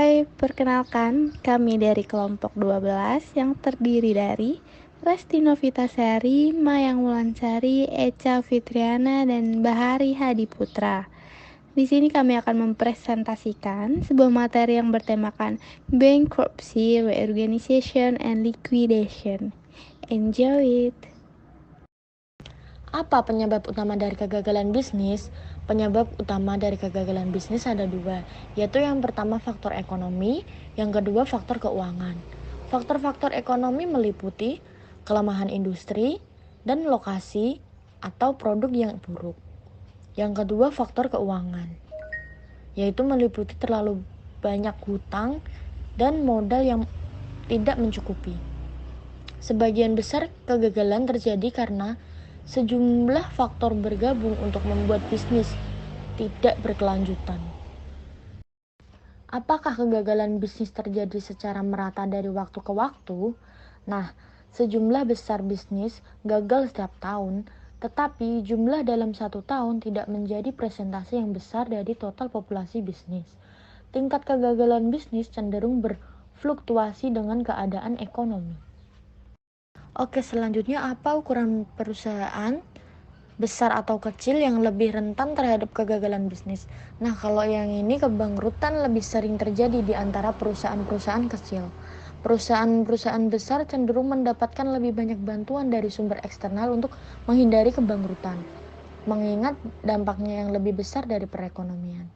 Hai, perkenalkan kami dari kelompok 12 yang terdiri dari Resti Novitasari, Mayang Wulansari, Echa Fitriana, dan Bahari Hadi Putra. Di sini kami akan mempresentasikan sebuah materi yang bertemakan Bankruptcy, Reorganization, and Liquidation. Enjoy it! Apa penyebab utama dari kegagalan bisnis? Penyebab utama dari kegagalan bisnis ada dua, yaitu yang pertama faktor ekonomi, yang kedua faktor keuangan. Faktor-faktor ekonomi meliputi kelemahan industri dan lokasi atau produk yang buruk. Yang kedua faktor keuangan, yaitu meliputi terlalu banyak hutang dan modal yang tidak mencukupi. Sebagian besar kegagalan terjadi karena sejumlah faktor bergabung untuk membuat bisnis tidak berkelanjutan. Apakah kegagalan bisnis terjadi secara merata dari waktu ke waktu? Nah, sejumlah besar bisnis gagal setiap tahun, tetapi jumlah dalam satu tahun tidak menjadi presentasi yang besar dari total populasi bisnis. Tingkat kegagalan bisnis cenderung berfluktuasi dengan keadaan ekonomi. Oke, selanjutnya apa ukuran perusahaan besar atau kecil yang lebih rentan terhadap kegagalan bisnis? Nah, kalau yang ini kebangkrutan lebih sering terjadi di antara perusahaan-perusahaan kecil. Perusahaan-perusahaan besar cenderung mendapatkan lebih banyak bantuan dari sumber eksternal untuk menghindari kebangkrutan, mengingat dampaknya yang lebih besar dari perekonomian.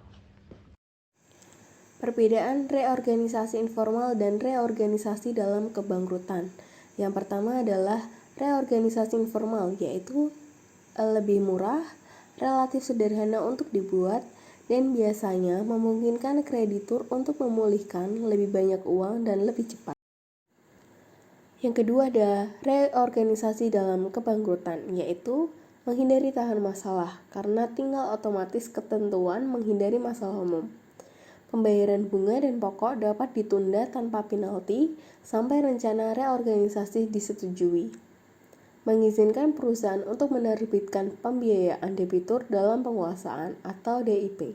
Perbedaan reorganisasi informal dan reorganisasi dalam kebangkrutan. Yang pertama adalah reorganisasi informal, yaitu lebih murah, relatif sederhana untuk dibuat, dan biasanya memungkinkan kreditur untuk memulihkan lebih banyak uang dan lebih cepat. Yang kedua ada reorganisasi dalam kebangkrutan, yaitu menghindari tahan masalah, karena tinggal otomatis ketentuan menghindari masalah umum. Pembayaran bunga dan pokok dapat ditunda tanpa penalti sampai rencana reorganisasi disetujui. Mengizinkan perusahaan untuk menerbitkan pembiayaan debitur dalam penguasaan atau DIP.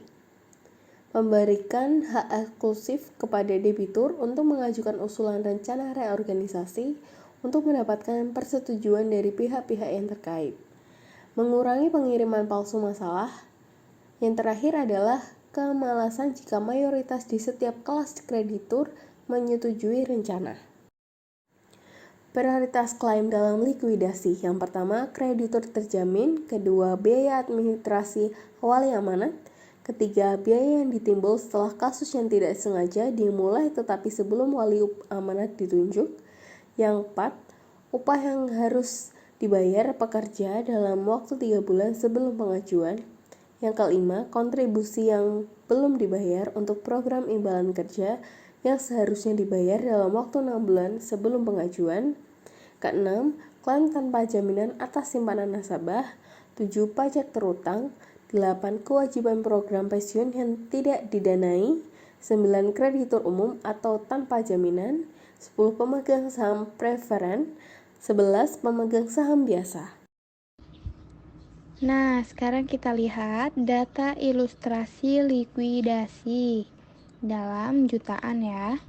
Memberikan hak eksklusif kepada debitur untuk mengajukan usulan rencana reorganisasi untuk mendapatkan persetujuan dari pihak-pihak yang terkait. Mengurangi pengiriman palsu masalah. Yang terakhir adalah kemalasan jika mayoritas di setiap kelas kreditur menyetujui rencana. Prioritas klaim dalam likuidasi. Yang pertama, kreditur terjamin. Kedua, biaya administrasi awal yang amanat. Ketiga, biaya yang ditimbul setelah kasus yang tidak sengaja dimulai tetapi sebelum wali amanat ditunjuk. Yang keempat, upah yang harus dibayar pekerja dalam waktu 3 bulan sebelum pengajuan. Yang kelima, kontribusi yang belum dibayar untuk program imbalan kerja yang seharusnya dibayar dalam waktu 6 bulan sebelum pengajuan. Keenam, klaim tanpa jaminan atas simpanan nasabah. 7, pajak terutang. 8, kewajiban program pensiun yang tidak didanai. 9, kreditur umum atau tanpa jaminan. 10, pemegang saham preferen. 11, pemegang saham biasa. Nah, sekarang kita lihat data ilustrasi likuidasi dalam jutaan ya.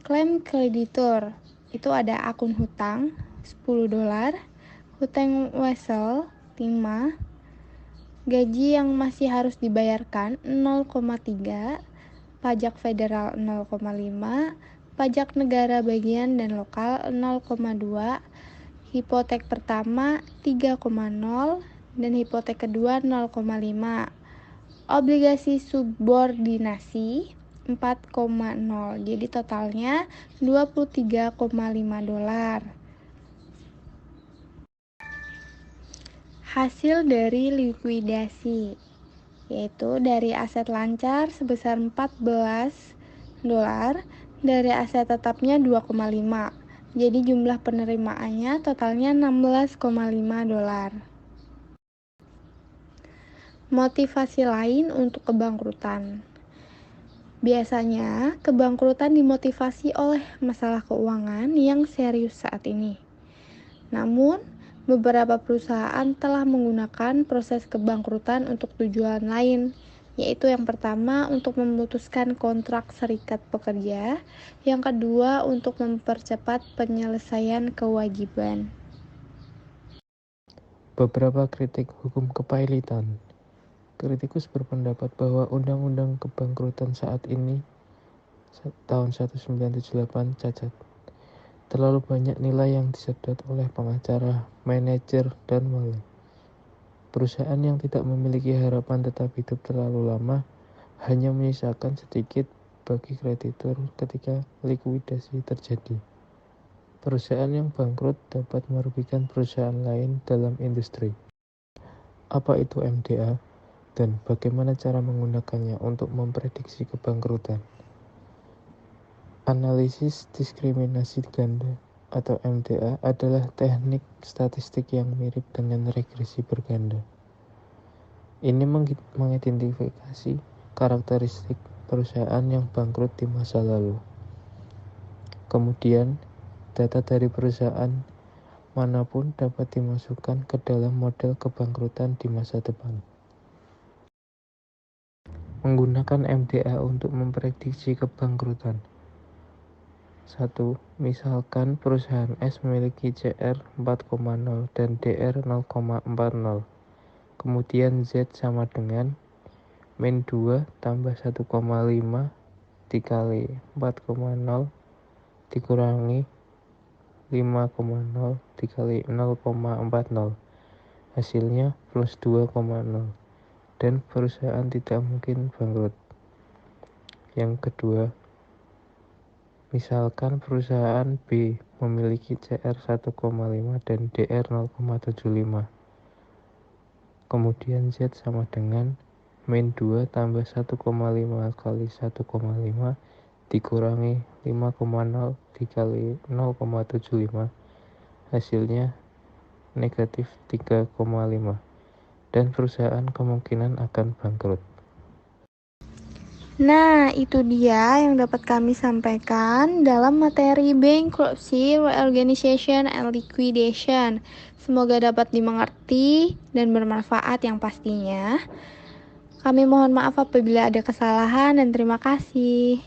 Klaim kreditur itu ada akun hutang $10, hutang wesel 5, gaji yang masih harus dibayarkan 0,3, pajak federal 0,5, pajak negara bagian dan lokal 0,2, hipotek pertama 3,0 dan hipotek kedua 0,5. Obligasi subordinasi 4,0. Jadi totalnya $23,5. Hasil dari likuidasi yaitu dari aset lancar sebesar $14, dari aset tetapnya 2,5. Jadi jumlah penerimaannya totalnya $16,5. Motivasi lain untuk kebangkrutan. Biasanya, kebangkrutan dimotivasi oleh masalah keuangan yang serius saat ini. Namun, beberapa perusahaan telah menggunakan proses kebangkrutan untuk tujuan lain, yaitu yang pertama untuk memutuskan kontrak serikat pekerja, yang kedua untuk mempercepat penyelesaian kewajiban. Beberapa kritik hukum kepailitan. Kritikus berpendapat bahwa Undang-Undang Kebangkrutan saat ini tahun 1978 cacat. Terlalu banyak nilai yang disedot oleh pengacara, manajer, dan malah. Perusahaan yang tidak memiliki harapan tetap hidup terlalu lama hanya menyisakan sedikit bagi kreditur ketika likuidasi terjadi. Perusahaan yang bangkrut dapat merugikan perusahaan lain dalam industri. Apa itu MDA dan bagaimana cara menggunakannya untuk memprediksi kebangkrutan? Analisis diskriminasi ganda atau MDA adalah teknik statistik yang mirip dengan regresi berganda. Ini mengidentifikasi karakteristik perusahaan yang bangkrut di masa lalu. Kemudian, data dari perusahaan manapun dapat dimasukkan ke dalam model kebangkrutan di masa depan. Menggunakan MDA untuk memprediksi kebangkrutan. 1. Misalkan perusahaan S memiliki CR 4,0 dan DR 0,40. Kemudian Z sama dengan min 2 tambah 1,5 dikali 4,0 dikurangi 5,0 dikali 0,40. Hasilnya plus 2,0. Dan perusahaan tidak mungkin bangkrut. Yang kedua, misalkan perusahaan B memiliki CR 1,5 dan DR 0,75. Kemudian Z sama dengan min 2 tambah 1,5 kali 1,5 dikurangi 5,0 dikali 0,75. Hasilnya negatif 3,5. Dan perusahaan kemungkinan akan bangkrut. Nah, itu dia yang dapat kami sampaikan dalam materi Bankruptcy, Reorganization, and Liquidation. Semoga dapat dimengerti dan bermanfaat yang pastinya. Kami mohon maaf apabila ada kesalahan dan terima kasih.